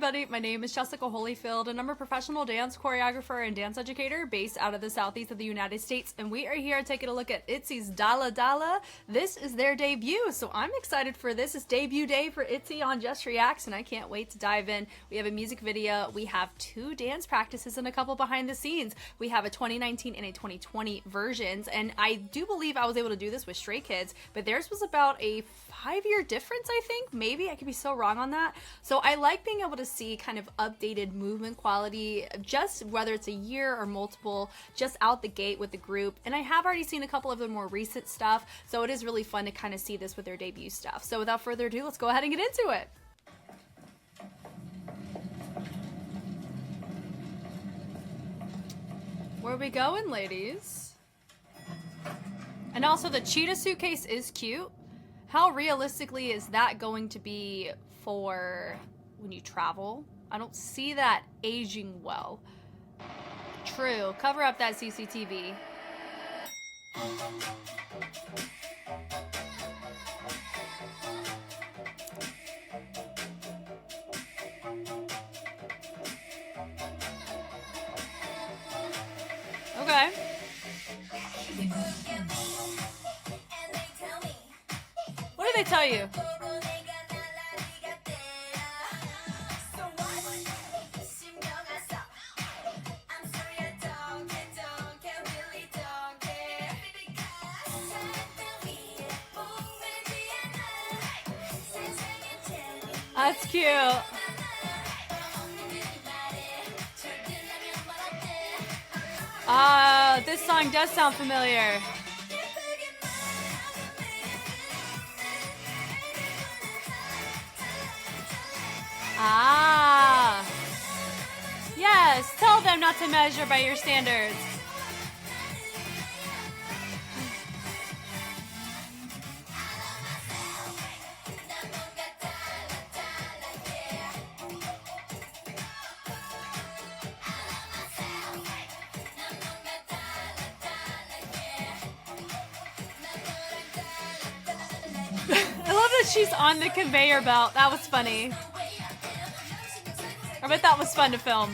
everybody, my name is Jessica Holyfield and I'm a professional dance choreographer and dance educator based out of the southeast of the United States, and we are here taking a look at ITZY's DALLA. This is their debut, so I'm excited for this. It's debut day for ITZY on Just Reacts and I can't wait to dive in. We have a music video, we have 2 dance practices and a couple behind the scenes. We have a 2019 and a 2020 versions, and I do believe I was able to do this with Stray Kids, but theirs was about a 5-year difference, I think. Maybe, I could be so wrong on that. So I like being able to see kind of updated movement quality, just whether it's a year or multiple, just out the gate with the group. And I have already seen a couple of their more recent stuff, so it is really fun to kind of see this with their debut stuff. So without further ado, let's go ahead and get into it. Where are we going, ladies? And also the cheetah suitcase is cute. How realistically is that going to be for when you travel? I don't see that aging well. True, cover up that CCTV. Okay. What do they tell you? That's cute. This song does sound familiar. Ah. Yes, tell them not to measure by your standards. I love that she's on the conveyor belt. That was funny. I bet that was fun to film.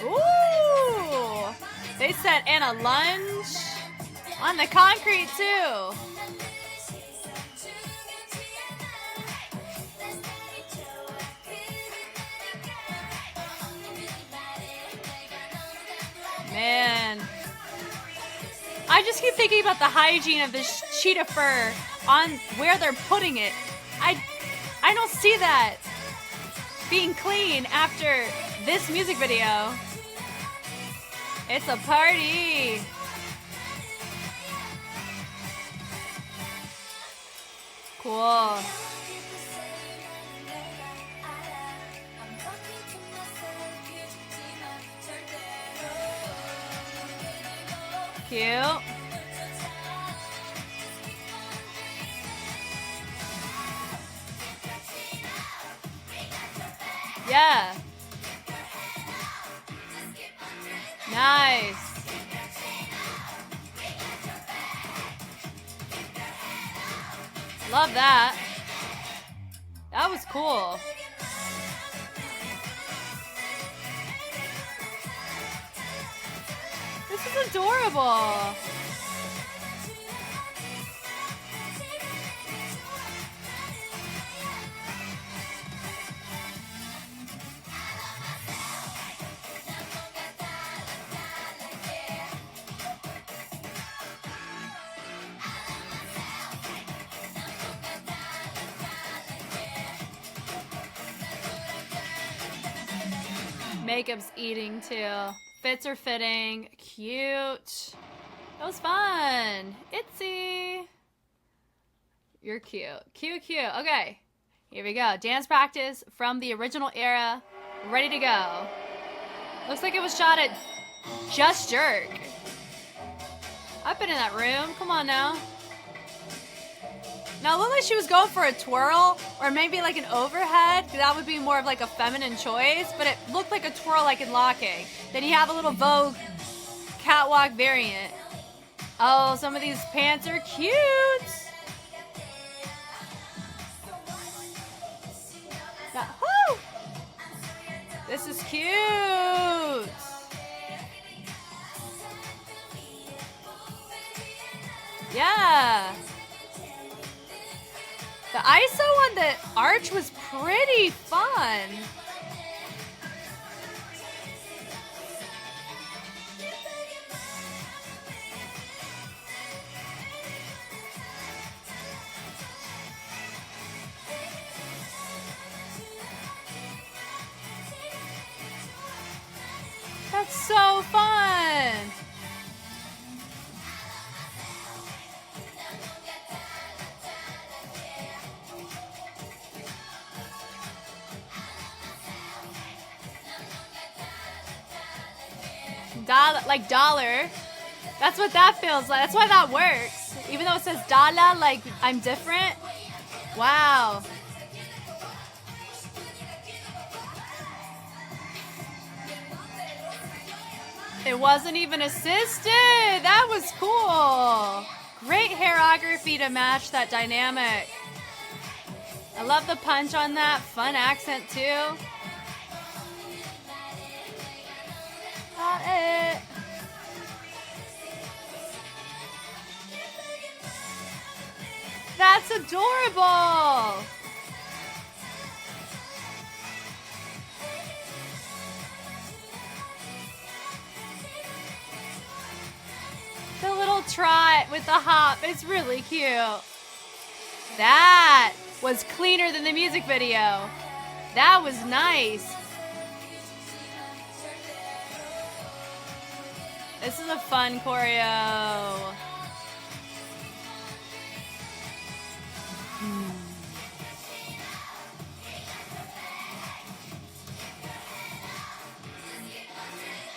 Ooh! They said, and a lunge on the concrete too. Man. I just keep thinking about the hygiene of this cheetah fur on where they're putting it. I don't see that being clean after this music video. It's a party. Cool. Cute. Yeah. Nice. Love that. That was cool. This is adorable. Makeup's eating too. Fits are fitting. Cute. That was fun. ITZY. You're cute. Cute. Okay. Here we go. Dance practice from the original era. Ready to go. Looks like it was shot at Just Jerk. I've been in that room. Come on now. Now, it looked like she was going for a twirl or maybe like an overhead. That would be more of like a feminine choice, but it looked like a twirl like in locking. Then you have a little Vogue catwalk variant. Oh, some of these pants are cute. Woo! This is cute. Yeah. The ISO on the arch was pretty fun. That's so fun. Like dollar. That's what that feels like. That's why that works. Even though it says DALLA, like I'm different. Wow. It wasn't even assisted. That was cool. Great choreography to match that dynamic. I love the punch on that. Fun accent too. Got it. That's adorable. The little trot with the hop is really cute. That was cleaner than the music video. That was nice. This is a fun choreo.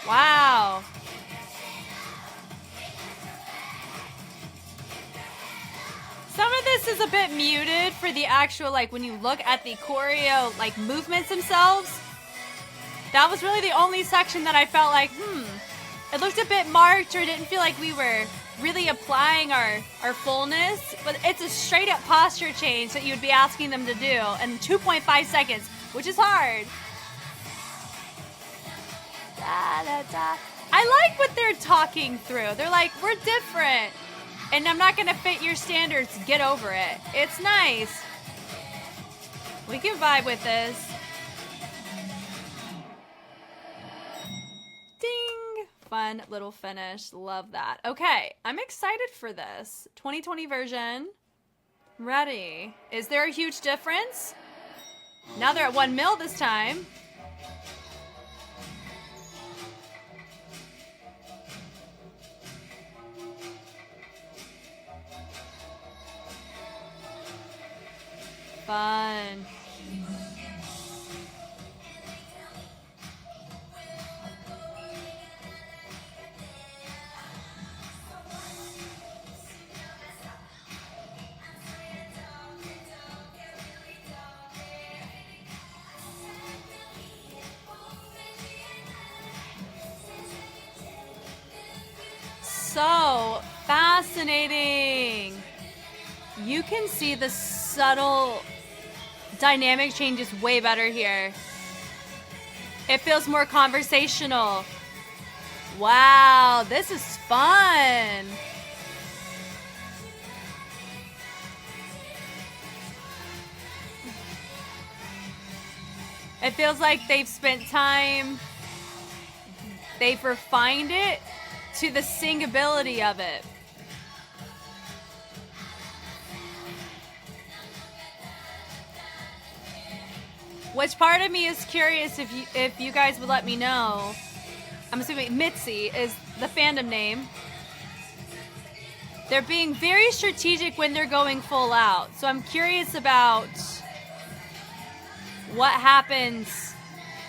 Wow. Some of this is a bit muted for the actual, like, when you look at the choreo, like, movements themselves. That was really the only section that I felt like, it looked a bit marked or didn't feel like we were really applying our fullness. But it's a straight up posture change that you would be asking them to do in 2.5 seconds, which is hard. Da, da, da. I like what they're talking through. They're like, we're different. And I'm not going to fit your standards. Get over it. It's nice. We can vibe with this. Ding. Fun little finish. Love that. Okay. I'm excited for this. 2020 version. Ready. Is there a huge difference? Now they're at 1 mil this time. Fun. So fascinating. You can see the subtle dynamic changes way better here. It feels more conversational. Wow, this is fun. It feels like they've spent time, they've refined it to the singability of it. Which part of me is curious if you guys would let me know. I'm assuming ITZY is the fandom name. They're being very strategic when they're going full out. So I'm curious about what happens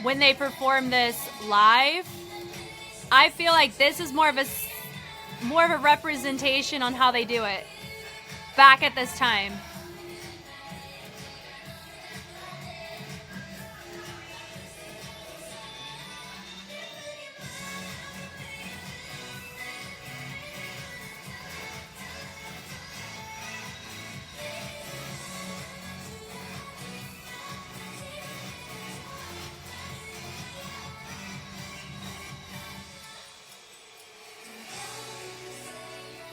when they perform this live. I feel like this is more of a representation on how they do it back at this time.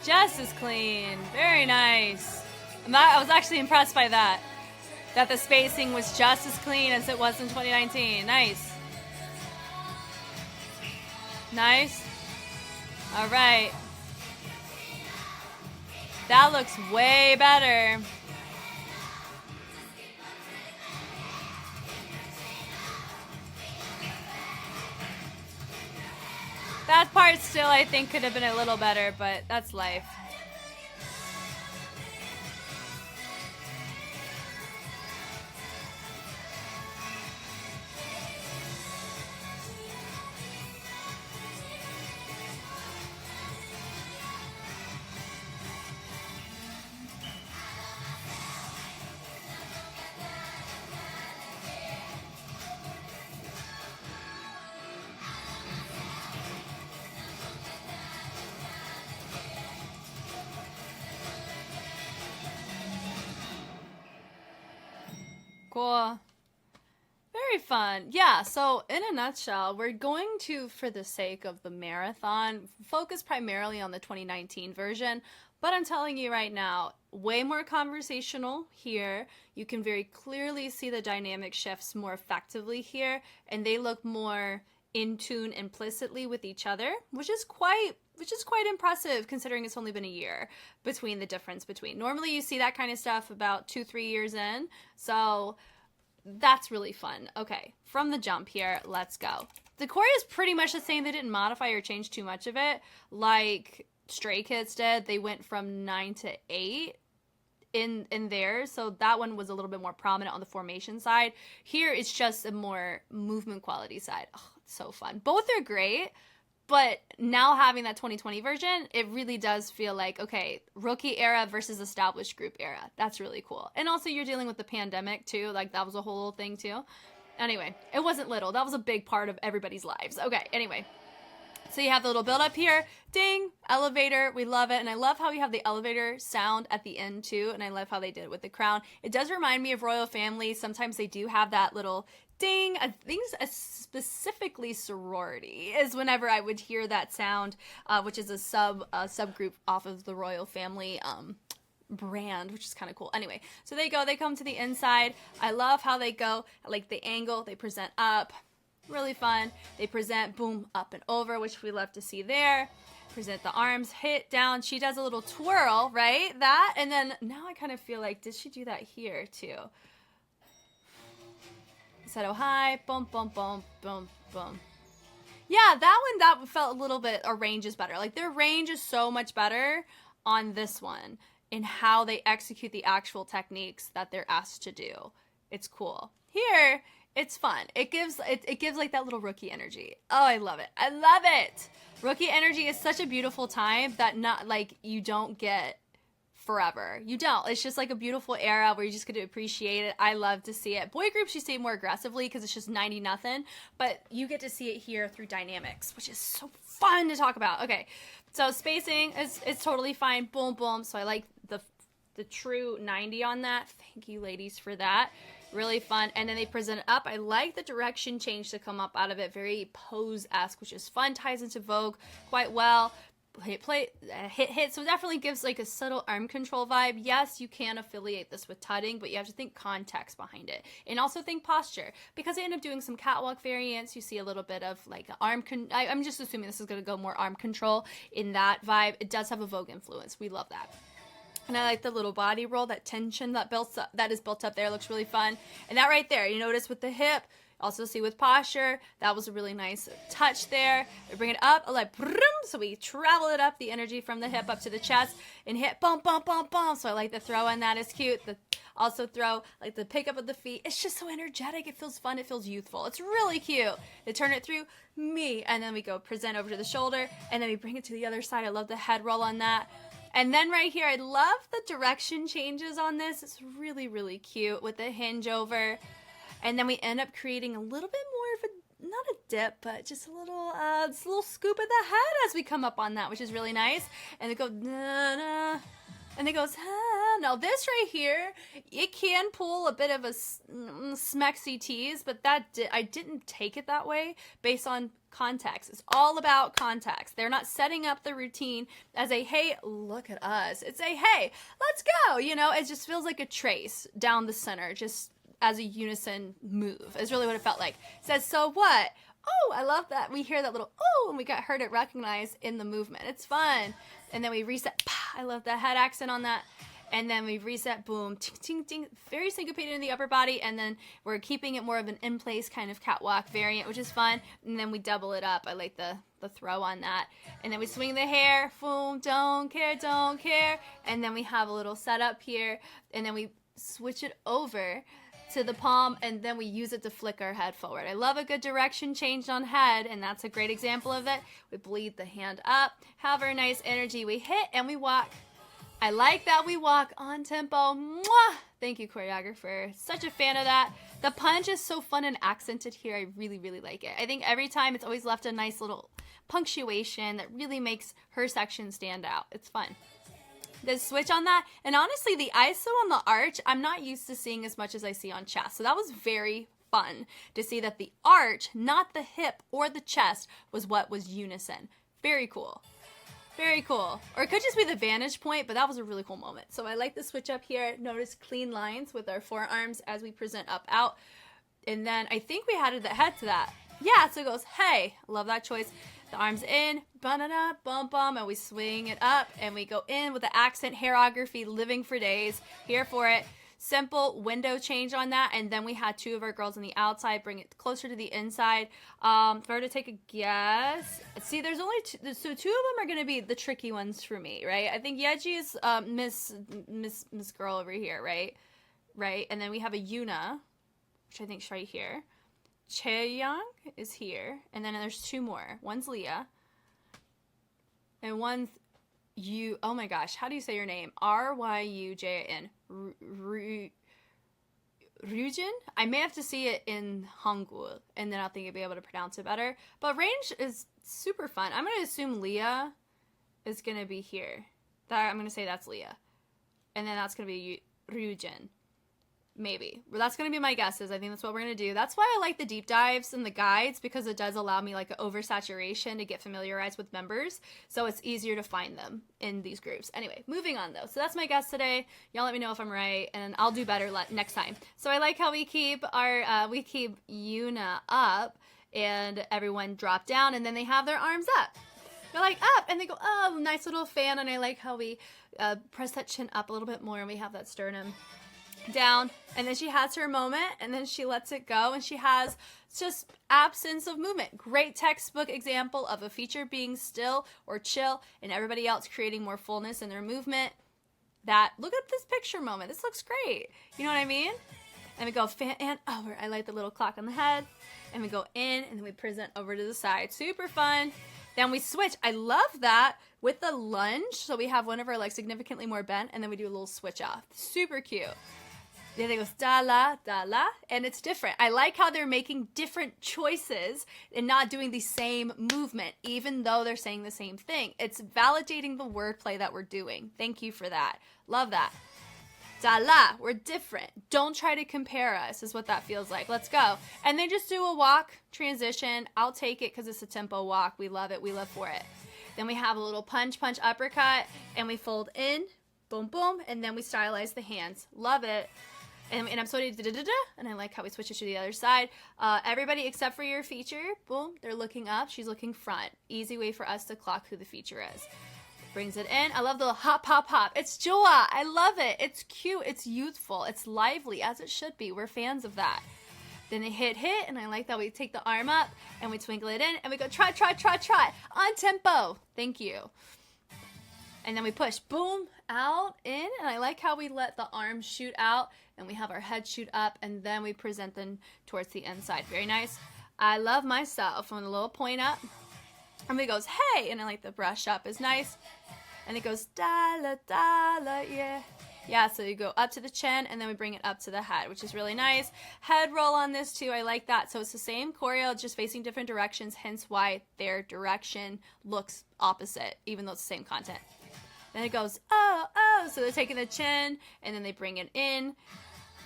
Just as clean. Very nice. I was actually impressed by that. That the spacing was just as clean as it was in 2019. Nice. Nice. All right. That looks way better. That part still, I think, could have been a little better, but that's life. Cool. Very fun. Yeah, so in a nutshell, we're going to, for the sake of the marathon, focus primarily on the 2019 version. But I'm telling you right now, way more conversational here. You can very clearly see the dynamic shifts more effectively here, and they look more in tune implicitly with each other, which is quite impressive considering it's only been a year between the difference between. Normally you see that kind of stuff about 2-3 years in, so that's really fun. Okay, from the jump here, let's go. The choreo is pretty much the same. They didn't modify or change too much of it like Stray Kids did. They went from 9 to 8 in there, so that one was a little bit more prominent on the formation side. Here it's just a more movement quality side. Oh, it's so fun. Both are great, but now having that 2020 version, it really does feel like, okay, rookie era versus established group era. That's really cool. And also you're dealing with the pandemic too. Like that was a whole thing too. Anyway, it wasn't little. That was a big part of everybody's lives. Okay, anyway. So you have the little build up here. Ding, elevator. We love it. And I love how we have the elevator sound at the end too. And I love how they did it with the crown. It does remind me of Royal Family. Sometimes they do have that little ding. I think specifically sorority is whenever I would hear that sound, which is a subgroup off of the Royal Family brand, which is kind of cool. Anyway, so they come to the inside. I love how they go, like the angle, they present up. Really fun. They present boom up and over, which we love to see there. Present the arms, hit down. She does a little twirl, right? That, and then now I kind of feel like, did she do that here too? Said oh hi, boom, boom, boom, boom, boom. Yeah, that felt a little bit, our range is better. Like their range is so much better on this one in how they execute the actual techniques that they're asked to do. It's cool. Here, it's fun. It gives like that little rookie energy. Oh, I love it. I love it. Rookie energy is such a beautiful time that not like you don't get forever. You don't. It's just like a beautiful era where you just get to appreciate it. I love to see it. Boy groups you see more aggressively because it's just 90-0, but you get to see it here through dynamics, which is so fun to talk about. Okay, so spacing is totally fine. Boom, boom. So I like the true 90 on that. Thank you, ladies, for that. Really fun. And then they present it up. I like the direction change to come up out of it. Very pose-esque, which is fun. Ties into Vogue quite well. Hit, so it definitely gives like a subtle arm control vibe. Yes, you can affiliate this with tutting, but you have to think context behind it, and also think posture, because they end up doing some catwalk variants. You see a little bit of like I'm just assuming this is going to go more arm control in that vibe. It does have a Vogue influence. We love that. And I like the little body roll, that tension that is built up there. Looks really fun. And that right there, you notice with the hip. Also see with posture, that was a really nice touch there. We bring it up, like, so we travel it up, the energy from the hip up to the chest, and hit, bump, bump, bump, bump. So I like the throw in, that is cute. Also throw, like the pick up of the feet. It's just so energetic. It feels fun. It feels youthful. It's really cute. They turn it through me, and then we go present over to the shoulder, and then we bring it to the other side. I love the head roll on that. And then right here, I love the direction changes on this. It's really, really cute with the hinge over. And then we end up creating a little bit more of not a dip, but just a little scoop of the head as we come up on that, which is really nice. And they go, na, na, And it goes, ah. Now this right here, it can pull a bit of a smexy tease, but I didn't take it that way based on context. It's all about context. They're not setting up the routine as a, hey, look at us. It's a, hey, let's go. You know, it just feels like a trace down the center, just as a unison move is really what it felt like. It says, so what? Oh, I love that. We hear that little, oh, and we heard it recognized in the movement. It's fun. And then we reset. I love the head accent on that. And then we reset, boom, ting, ting, ting, very syncopated in the upper body. And then we're keeping it more of an in-place kind of catwalk variant, which is fun. And then we double it up. I like the throw on that. And then we swing the hair, boom, don't care, don't care. And then we have a little setup here. And then we switch it over to the palm, and then we use it to flick our head forward. I love a good direction change on head, and that's a great example of it. We bleed the hand up, have our nice energy. We hit, and we walk. I like that we walk on tempo. Mwah! Thank you, choreographer. Such a fan of that. The punch is so fun and accented here. I really, really like it. I think every time it's always left a nice little punctuation that really makes her section stand out. It's fun. The switch on that, and honestly the ISO on the arch I'm not used to seeing as much as I see on chest, so that was very fun to see that the arch, not the hip or the chest, was what was unison. Very cool, very cool. Or it could just be the vantage point, but that was a really cool moment. So I like the switch up here. Notice clean lines with our forearms as we present up out, and then I think we added the head to that. Yeah, so it goes, hey, love that choice. The arms in, ba-da-da, bum-bum, and we swing it up, and we go in with the accent choreography, living for days, here for it. Simple window change on that, and then we had two of our girls on the outside, bring it closer to the inside. If I were to take a guess, see, there's only two, so two of them are going to be the tricky ones for me, right? I think Yeji is Miss Girl over here, right? Right, and then we have a Yuna, which I think is right here. Chaeyoung is here, and then there's two more. One's Leah, and one's you. Oh my gosh, how do you say your name? Ryujin. Ryujin? I may have to see it in Hangul, and then I'll think I'll be able to pronounce it better. But range is super fun. I'm going to assume Leah is going to be here. I'm going to say that's Leah, and then that's going to be Ryujin. Maybe. Well, that's going to be my guesses. I think that's what we're going to do. That's why I like the deep dives and the guides, because it does allow me like an oversaturation to get familiarized with members. So it's easier to find them in these groups. Anyway, moving on though. So that's my guess today. Y'all let me know if I'm right, and I'll do better next time. So I like how we keep our, we keep Yuna up and everyone drop down, and then they have their arms up. They're like up, and they go, oh, nice little fan. And I like how we press that chin up a little bit more, and we have that sternum down, and then she has her moment, and then she lets it go, and she has just absence of movement. Great textbook example of a feature being still or chill, and everybody else creating more fullness in their movement. That, look at this picture moment. This looks great. You know what I mean? And we go fan and over. I like the little clock on the head, and we go in, and then we present over to the side. Super fun. Then we switch. I love that with the lunge. So we have one of our legs significantly more bent, and then we do a little switch off. Super cute. Then it goes DALLA, DALLA, and it's different. I like how they're making different choices and not doing the same movement, even though they're saying the same thing. It's validating the wordplay that we're doing. Thank you for that. Love that. DALLA, we're different. Don't try to compare us, is what that feels like. Let's go. And then just do a walk transition. I'll take it because it's a tempo walk. We love it. We live for it. Then we have a little punch, punch, uppercut, and we fold in, boom, boom, and then we stylize the hands. Love it. And I'm so da-da-da-da, and I like how we switch it to the other side. Everybody except for your feature, boom, they're looking up. She's looking front. Easy way for us to clock who the feature is. Brings it in. I love the hop, hop, hop. It's Joa. I love it. It's cute. It's youthful. It's lively, as it should be. We're fans of that. Then they hit, and I like that we take the arm up, and we twinkle it in, and we go try, try, try, try. On tempo. Thank you. And then we push, boom, out, in, and I like how we let the arms shoot out, and we have our head shoot up, and then we present them towards the inside. Very nice. I love myself. When a little point up, and it goes, hey, and I like the brush up is nice, and it goes, DALLA, DALLA, yeah. Yeah, so you go up to the chin, and then we bring it up to the head, which is really nice. Head roll on this, too. I like that. So it's the same choreo, just facing different directions, hence why their direction looks opposite, even though it's the same content. Then it goes, oh, oh. So they're taking the chin, and then they bring it in.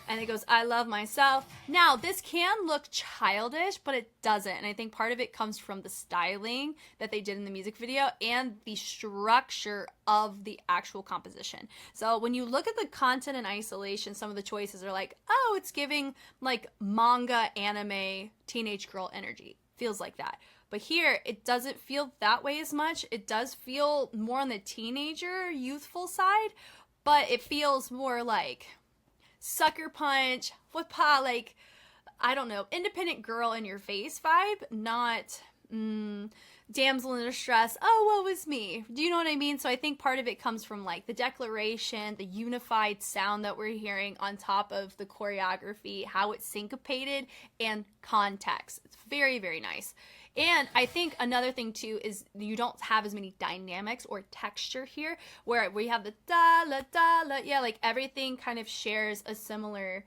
And it goes, I love myself. Now, this can look childish, but it doesn't. And I think part of it comes from the styling that they did in the music video and the structure of the actual composition. So when you look at the content in isolation, some of the choices are like, oh, it's giving like manga, anime, teenage girl energy. Feels like that. But here, it doesn't feel that way as much. It does feel more on the teenager, youthful side, but it feels more like sucker punch, whoop-ha, like, I don't know, independent girl in your face vibe, not damsel in distress, oh, woe is me. Do you know what I mean? So I think part of it comes from like the declaration, the unified sound that we're hearing on top of the choreography, how it's syncopated, and context. It's very, very nice. And I think another thing too is you don't have as many dynamics or texture here, where we have the dalla dalla, yeah, like everything kind of shares a similar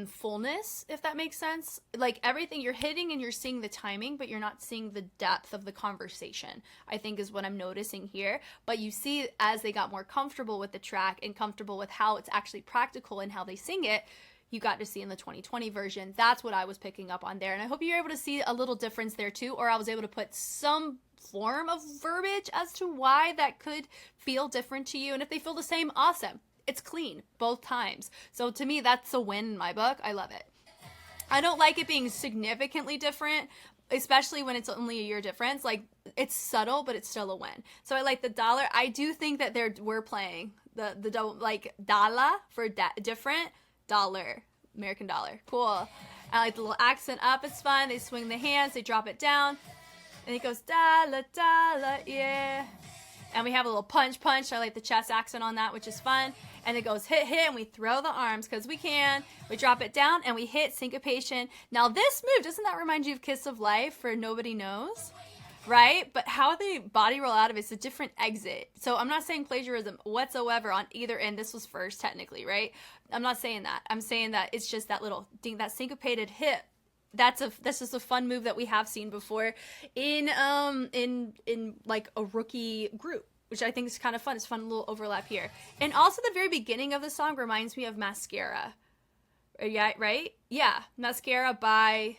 fullness, if that makes sense. Like everything you're hitting and you're seeing the timing, but you're not seeing the depth of the conversation, I think is what I'm noticing here. But you see, as they got more comfortable with the track and comfortable with how it's actually practical and how they sing it, you got to see in the 2020 version. That's what I was picking up on there. And I hope you're able to see a little difference there too, or I was able to put some form of verbiage as to why that could feel different to you. And if they feel the same, awesome. It's clean both times. So to me, that's a win in my book. I love it. I don't like it being significantly different, especially when it's only a year difference. Like, it's subtle, but it's still a win. So I like the dollar. I do think that we're playing the double, like DALLA for different, dollar, American dollar. Cool. I like the little accent up. It's fun. They swing the hands. They drop it down. And it goes, dalla, dalla, yeah. And we have a little punch, punch. I like the chest accent on that, which is fun. And it goes hit, hit, and we throw the arms because we can. We drop it down, and we hit syncopation. Now, this move, doesn't that remind you of Kiss of Life for Nobody Knows? Right? But how they body roll out of it's a different exit. So I'm not saying plagiarism whatsoever on either end. This was first, technically, right? I'm not saying that. I'm saying that it's just that little ding, that syncopated hit. That's just a fun move that we have seen before in like a rookie group, which I think is kind of fun. It's a fun little overlap here. And also the very beginning of the song reminds me of Mascara. Yeah, right? Yeah, Mascara by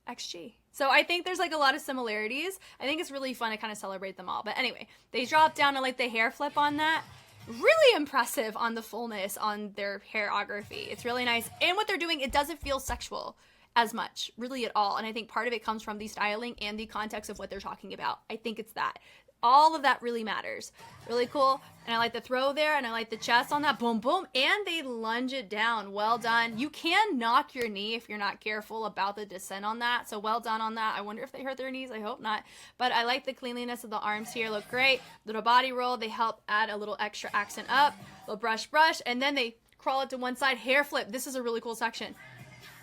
XG. So I think there's like a lot of similarities. I think it's really fun to kind of celebrate them all. But anyway, they drop down to like the hair flip on that. Really impressive on the fullness on their hairography. It's really nice. And what they're doing, it doesn't feel sexual as much, really at all. And I think part of it comes from the styling and the context of what they're talking about. I think it's that. All of that really matters. Really cool. And I like the throw there, and I like the chest on that. Boom, boom. And they lunge it down. Well done. You can knock your knee if you're not careful about the descent on that. So well done on that. I wonder if they hurt their knees. I hope not. But I like the cleanliness of the arms here. Look great. Little body roll. They help add a little extra accent up. Little brush, brush. And then they crawl it to one side. Hair flip. This is a really cool section.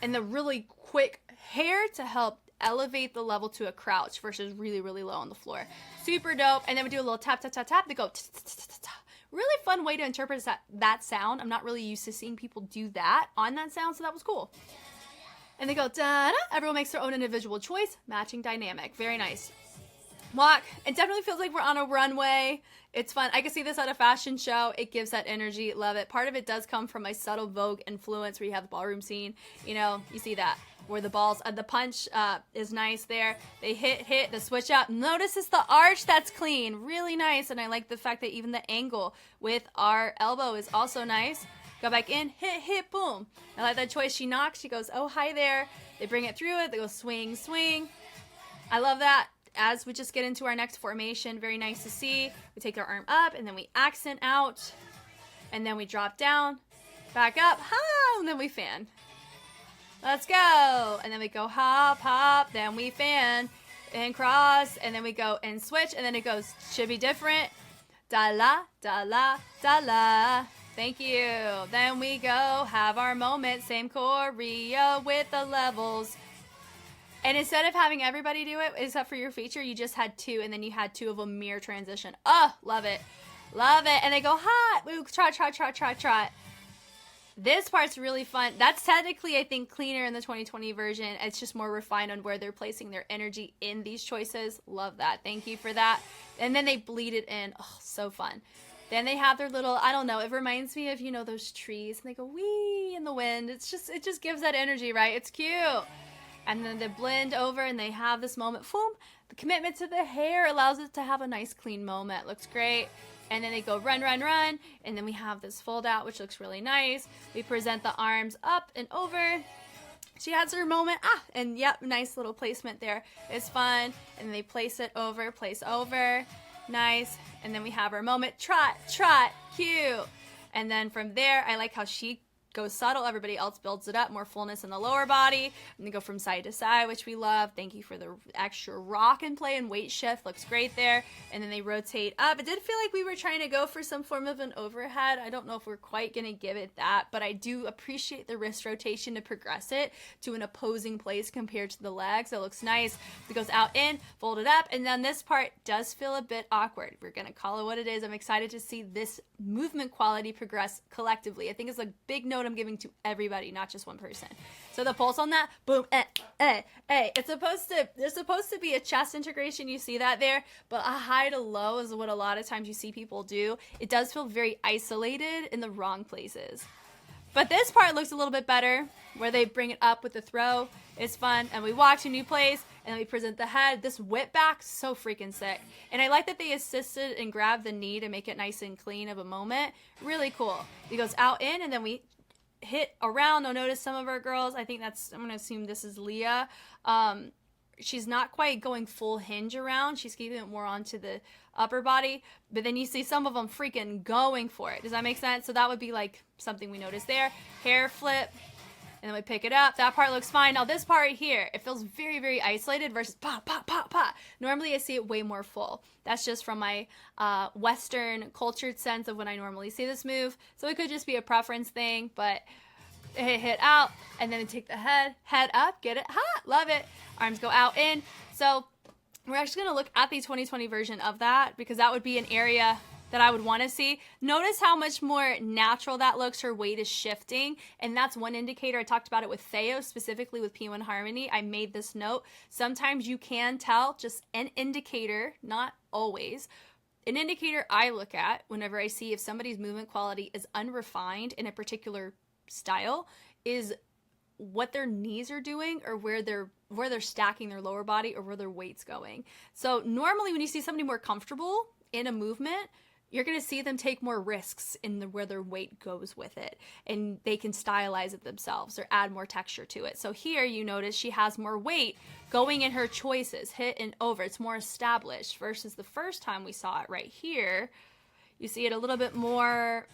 And the really quick hair to help elevate the level to a crouch versus really, really low on the floor. Super dope. And then we do a little tap, tap, tap, tap. They go really fun way to interpret that sound. I'm not really used to seeing people do that on that sound, so that was cool. And they go da-da. Everyone makes their own individual choice. Matching dynamic. Very nice. Walk. It definitely feels like we're on a runway. It's fun. I can see this at a fashion show. It gives that energy. Love it. Part of it does come from my subtle Vogue influence where you have the ballroom scene. You know, you see that. Where the balls, the punch is nice there. They hit, the switch up. Notice it's the arch that's clean. Really nice. And I like the fact that even the angle with our elbow is also nice. Go back in, hit, boom. I like that choice. She knocks. She goes, oh, hi there. They bring it through it. They go swing, swing. I love that. As we just get into our next formation, very nice to see. We take our arm up, and then we accent out. And then we drop down, back up, ha, and then we fan. Let's go. And then we go hop, hop, then we fan, and cross, and then we go and switch, and then it goes, should be different. Dalla, dalla, dalla. Thank you. Then we go, have our moment, same choreo with the levels. And instead of having everybody do it, except for your feature, you just had two, and then you had two of them mirror transition. Oh, love it. Love it. And they go, hot. Ooh, trot, trot, trot, trot, trot. This part's really fun. That's technically, I think, cleaner in the 2020 version. It's just more refined on where they're placing their energy in these choices. Love that. Thank you for that. And then they bleed it in. Oh, so fun. Then they have their little, I don't know, it reminds me of, you know, those trees, and they go wee in the wind. It just gives that energy, right? It's cute. And then they blend over and they have this moment. Boom. The commitment to the hair allows it to have a nice clean moment. Looks great. And then they go run, run, run. And then we have this fold out, which looks really nice. We present the arms up and over. She has her moment. And yep, nice little placement there. It's fun. And then they place it over, place over. Nice. And then we have our moment. Trot, trot, cute. And then from there, I like how she goes subtle. Everybody else builds it up. More fullness in the lower body. And they go from side to side, which we love. Thank you for the extra rock and play and weight shift. Looks great there. And then they rotate up. It did feel like we were trying to go for some form of an overhead. I don't know if we're quite going to give it that, but I do appreciate the wrist rotation to progress it to an opposing place compared to the legs. It looks nice. It goes out in, fold it up, and then this part does feel a bit awkward. We're going to call it what it is. I'm excited to see this movement quality progress collectively. I think it's a big note I'm giving to everybody, not just one person. So the pulse on that, boom, there's supposed to be a chest integration. You see that there, but a high to low is what a lot of times you see people do. It does feel very isolated in the wrong places. But this part looks a little bit better, where they bring it up with the throw. It's fun, and we walk to a new place, and then we present the head. This whip back, so freaking sick. And I like that they assisted and grabbed the knee to make it nice and clean of a moment. Really cool. It goes out in, and then we hit around. You'll notice some of our girls, I'm going to assume this is Leah. She's not quite going full hinge around. She's keeping it more onto the upper body. But then you see some of them freaking going for it. Does that make sense? So that would be like something we noticed there. Hair flip. And then we pick it up. That part looks fine. Now this part here, it feels very, very isolated versus pop, pop, pop, pop. Normally I see it way more full. That's just from my Western cultured sense of when I normally see this move. So it could just be a preference thing, but hit out, and then take the head up, get it, love it. Arms go out in. So we're actually going to look at the 2020 version of that, because that would be an area that I would want to see. Notice how much more natural that looks. Her weight is shifting, and that's one indicator. I talked about it with Theo, specifically with P1 Harmony. I made this note. Sometimes you can tell, just an indicator, not always. An indicator I look at whenever I see if somebody's movement quality is unrefined in a particular style is what their knees are doing, or where they're stacking their lower body, or where their weight's going. So normally when you see somebody more comfortable in a movement, you're going to see them take more risks in where their weight goes with it, and they can stylize it themselves or add more texture to it. So here you notice she has more weight going in her choices, hit and over. It's more established versus the first time we saw it right here. You see it a little bit more,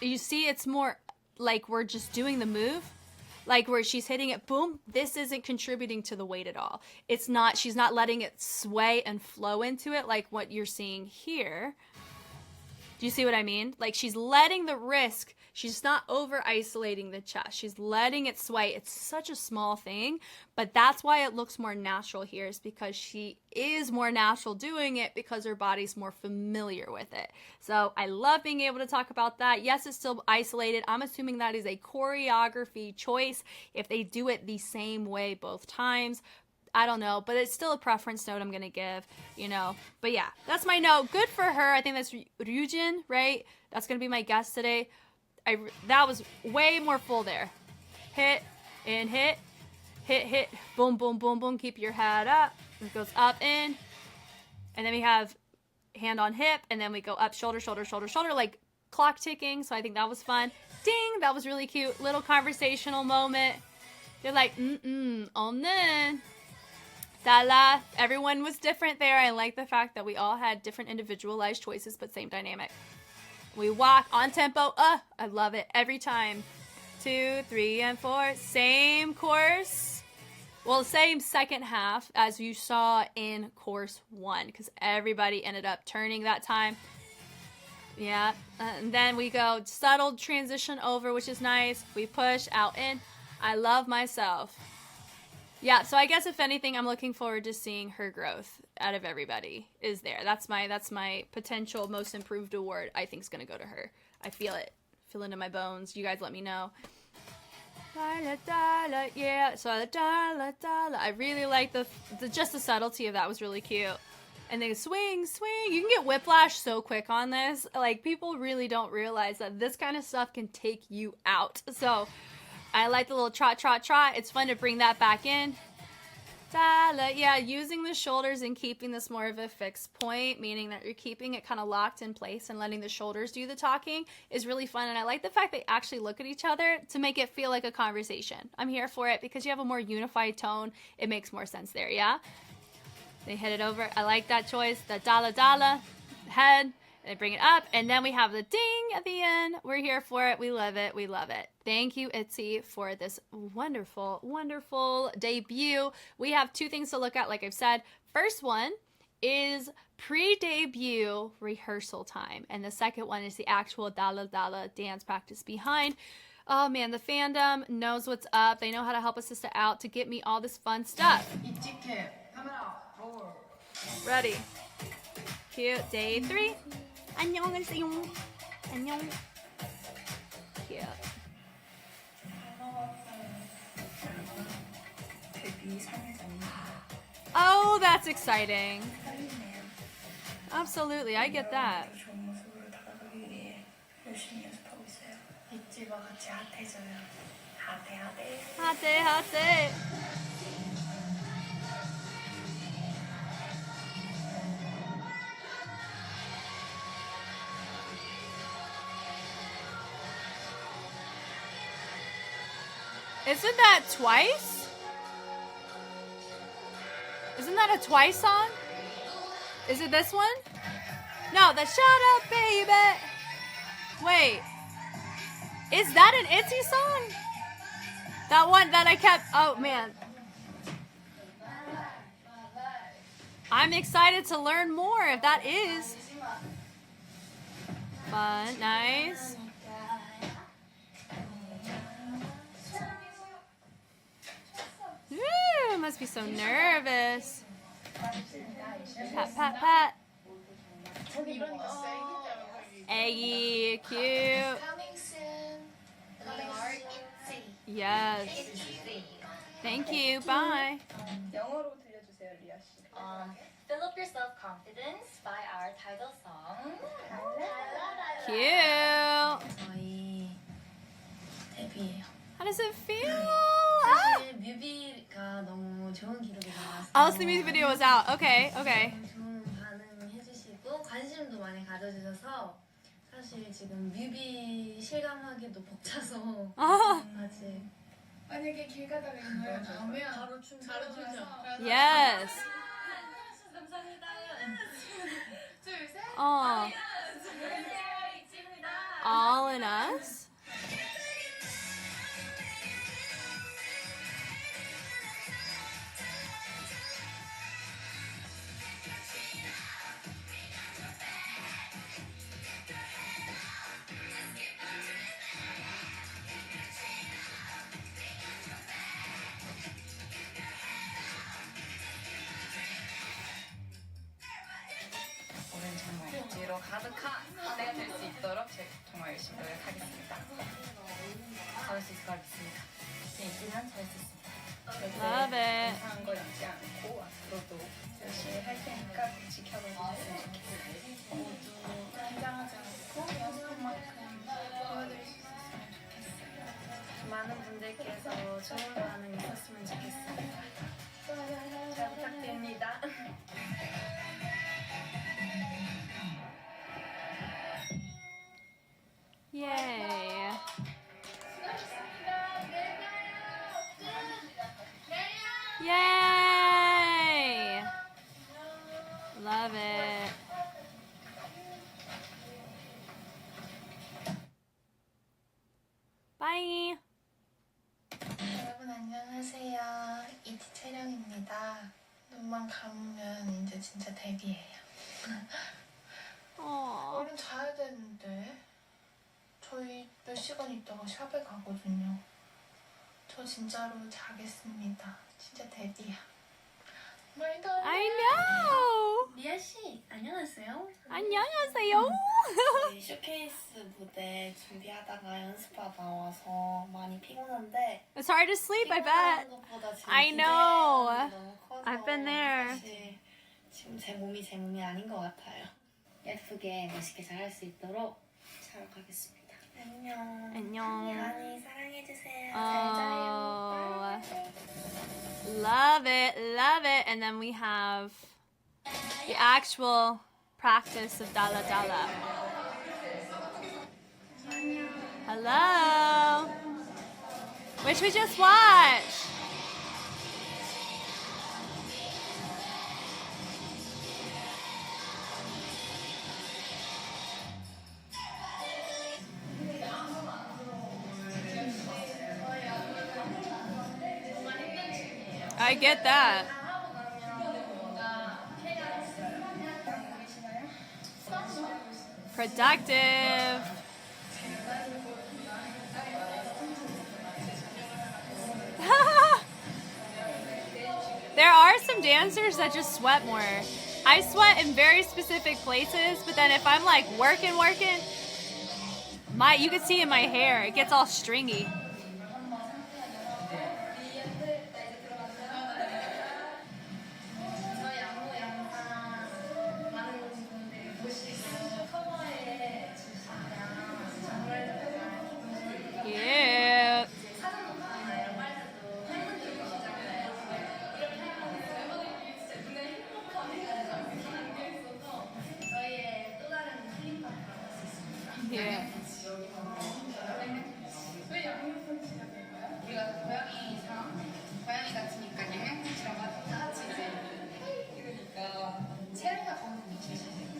you see it's more like we're just doing the move, like where she's hitting it, boom. This isn't contributing to the weight at all. It's not, she's not letting it sway and flow into it like what you're seeing here. Do you see what I mean? Like she's letting the risk, she's not over isolating the chest. She's letting it sway. It's such a small thing, but that's why it looks more natural here, is because she is more natural doing it because her body's more familiar with it. So I love being able to talk about that. Yes, it's still isolated. I'm assuming that is a choreography choice if they do it the same way both times. I don't know, but it's still a preference note I'm going to give, you know. But yeah, that's my note. Good for her. I think that's Ryujin, right? That's going to be my guess today. That was way more full there. Hit, in, hit, hit, hit, boom, boom, boom, boom. Keep your head up. It goes up, in. And then we have hand on hip, and then we go up, shoulder, shoulder, shoulder, shoulder, like clock ticking. So I think that was fun. Ding, that was really cute. Little conversational moment. They're like, on then. DALLA. Everyone was different there. I like the fact that we all had different individualized choices, but same dynamic. We walk on tempo. I love it every time. 2, 3, and 4. Same course. Well, same second half as you saw in course 1, because everybody ended up turning that time. Yeah. And then we go subtle transition over, which is nice. We push out in. I love myself. Yeah, so I guess if anything, I'm looking forward to seeing her growth out of everybody is there. That's my potential most improved award. I think is going to go to her. I feel it. Feel it in my bones. You guys let me know. DALLA, yeah. So DALLA. I really like just the subtlety of that was really cute. And they swing, swing. You can get whiplash so quick on this. Like, people really don't realize that this kind of stuff can take you out. So, I like the little trot, trot, trot. It's fun to bring that back in. Dalla, yeah, using the shoulders and keeping this more of a fixed point, meaning that you're keeping it kind of locked in place and letting the shoulders do the talking is really fun. And I like the fact they actually look at each other to make it feel like a conversation. I'm here for it because you have a more unified tone. It makes more sense there, yeah? They hit it over. I like that choice. The dalla dalla, head, and they bring it up. And then we have the ding at the end. We're here for it. We love it. We love it. Thank you, ITZY, for this wonderful, wonderful debut. We have two things to look at, like I've said. First one is pre-debut rehearsal time. And the second one is the actual dalla dalla dance practice behind. Oh man, the fandom knows what's up. They know how to help a sister out to get me all this fun stuff. Ready. Cute. Day 3. 안녕하세요. 안녕. Cute. Oh, that's exciting. Absolutely, I get that. 핫해, 핫해. Isn't that Twice? Isn't that a Twice song? Is it this one? No, the Shut Up Baby. Wait. Is that an ITZY song? That one that I kept, oh man. I'm excited to learn more if that is. Fun, nice. Ooh, must be so nervous. Pat, pat, pat. Eggy, cute. Yes. Thank you. Bye. Fill up your self-confidence by our title song. Cute. 저희 데뷔예요. How does it feel? 사실 뮤비가 너무 좋은 기록이 나왔어요. Oh, so the music video was out. Okay, okay. 좋은 반응 해주시고 관심도 많이 가져주셔서 사실 지금 뮤비 실감하기도 벅차서 아직 만약에 길 가다가 이 노래 나오면 바로 춤 Yes. 감사합니다. 둘, 셋. Oh. All in Us. 올해는 정말 억지로 가득한 한 해가 될 수 있도록 정말 열심히 노력하겠습니다. 잘할 수 있을 것 같습니다. 얘기는 잘할 수 있습니다. Love it. 이상한 거 잊지 않고 앞으로도 열심히 할 테니까 꼭 지켜봐 주셨으면 좋겠어요. 모두 긴장하지 않고 연습한 만큼 보여드릴 수 있었으면 좋겠어요. 많은 분들께서 좋은 반응 있었으면 좋겠습니다. 잘 부탁드립니다. Yay. Yay. Love it. Bye. 여러분 안녕하세요. 이티 촬영입니다. 눈만 감으면 이제 진짜 데뷔예요. Aww. 얼른 자야 되는데 저희 몇 시간 있다가 샵에 가거든요. 저 진짜로 자겠습니다. 진짜 데뷔야. 말도 안 돼. I know. 리아 씨, 안녕하세요. 안녕하세요. 저희 쇼케이스 무대 준비하다가 연습하다 와서 많이 피곤한데 It's hard to sleep, I 피곤한 bet. 것보다 지금 I know. 기대하는 게 너무 커서 I've been there. 사실 지금 제 몸이 제 몸이 아닌 것 같아요. 예쁘게 멋있게 잘할 수 있도록 잘 가겠습니다. 안녕. 안녕. 많이 사랑해주세요. Oh. 잘 자요. Love it, love it. And then we have the actual practice of Dalla Dalla. Hello. Which we just watched. I get that. Productive. There are some dancers that just sweat more. I sweat in very specific places, but then if I'm like working, you can see in my hair, it gets all stringy. 저희 안무 영상 많은 분들이 보시고 커버해 주시면 정말 정말 Cute. 사진 녹화나 이런 빨대도 팬분들이 보시잖아요. 이렇게 하면 멤버들끼리 진짜 눈에 행복한 게 있어서 저희의 또 다른 힐링 파트라고 할 수 있습니다. Yeah. 왜 양념펀치가 된 거야? 우리가 고양이 같으니까 양념펀치라고 하죠. 다 같이 이제 이러니까 체리가 방금 미치시네요.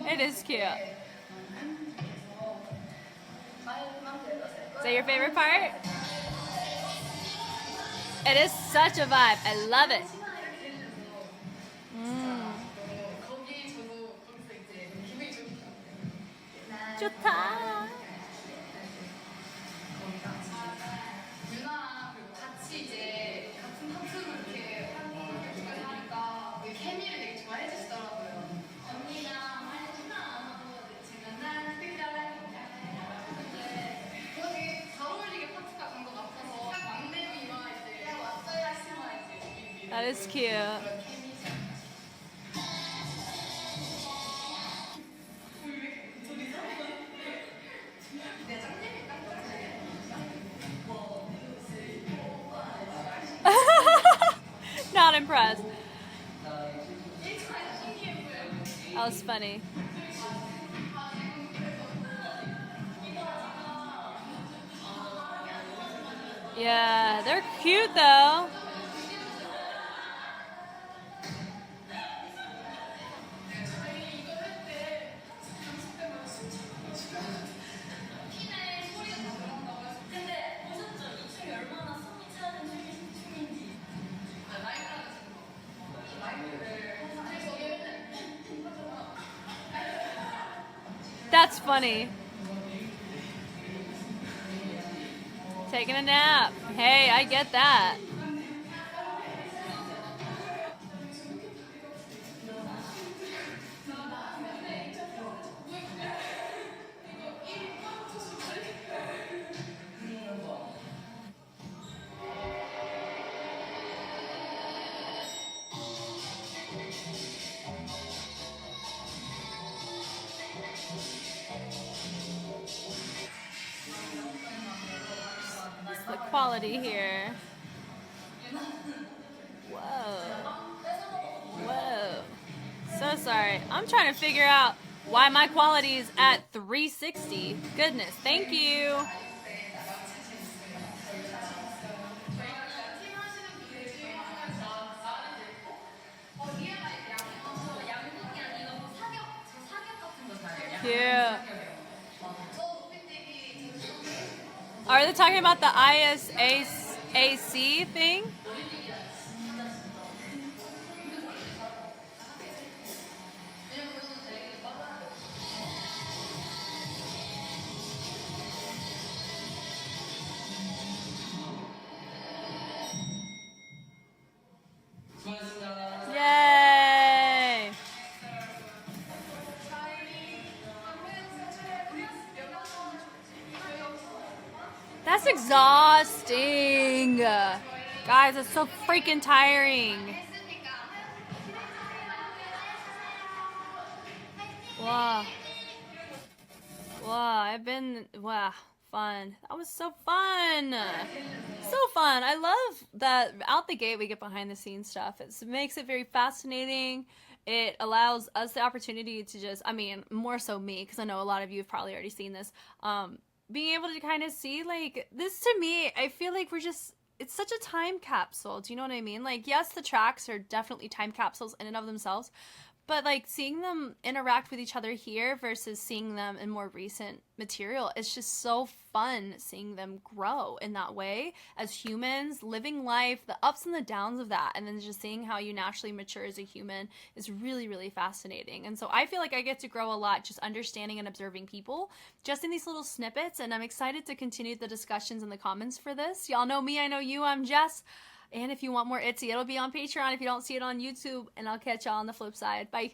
It is cute. Is that your favorite part? It is such a vibe. I love it. 거기 저도 거기서 이제 기분이 좋다. 좋다. 유나 그리고 같이 이제 같은 파트로 이렇게 하니까 그 케미를 되게 좋아해 주시더라고요. 언니랑 유나 제가 난 거기 잘 어울리게 파트가 간 것 같아서 막내미와 이제 왔어야 심어 이제 That is cute. 그런 케미죠. Not impressed. That was funny. Yeah, they're cute though. That's funny. Taking a nap. Hey, I get that. The quality here. Whoa. Whoa. So sorry. I'm trying to figure out why my quality is at 360. Goodness, thank you. Cute. Are they talking about the ISAC thing? Yay! That's exhausting. Guys, it's so freaking tiring. Wow. Wow, wow, fun. That was so fun. So fun. I love that out the gate we get behind the scenes stuff. It makes it very fascinating. It allows us the opportunity to just, I mean, more so me, because I know a lot of you have probably already seen this, being able to kind of see, like, this to me, I feel like it's such a time capsule. Do you know what I mean? Like, yes, the tracks are definitely time capsules in and of themselves, but like seeing them interact with each other here versus seeing them in more recent material, it's just so fun seeing them grow in that way as humans, living life, the ups and the downs of that, and then just seeing how you naturally mature as a human is really, really fascinating. And so I feel like I get to grow a lot just understanding and observing people just in these little snippets, and I'm excited to continue the discussions in the comments for this. Y'all know me, I know you, I'm Jess. And if you want more ITZY, it'll be on Patreon if you don't see it on YouTube. And I'll catch y'all on the flip side. Bye.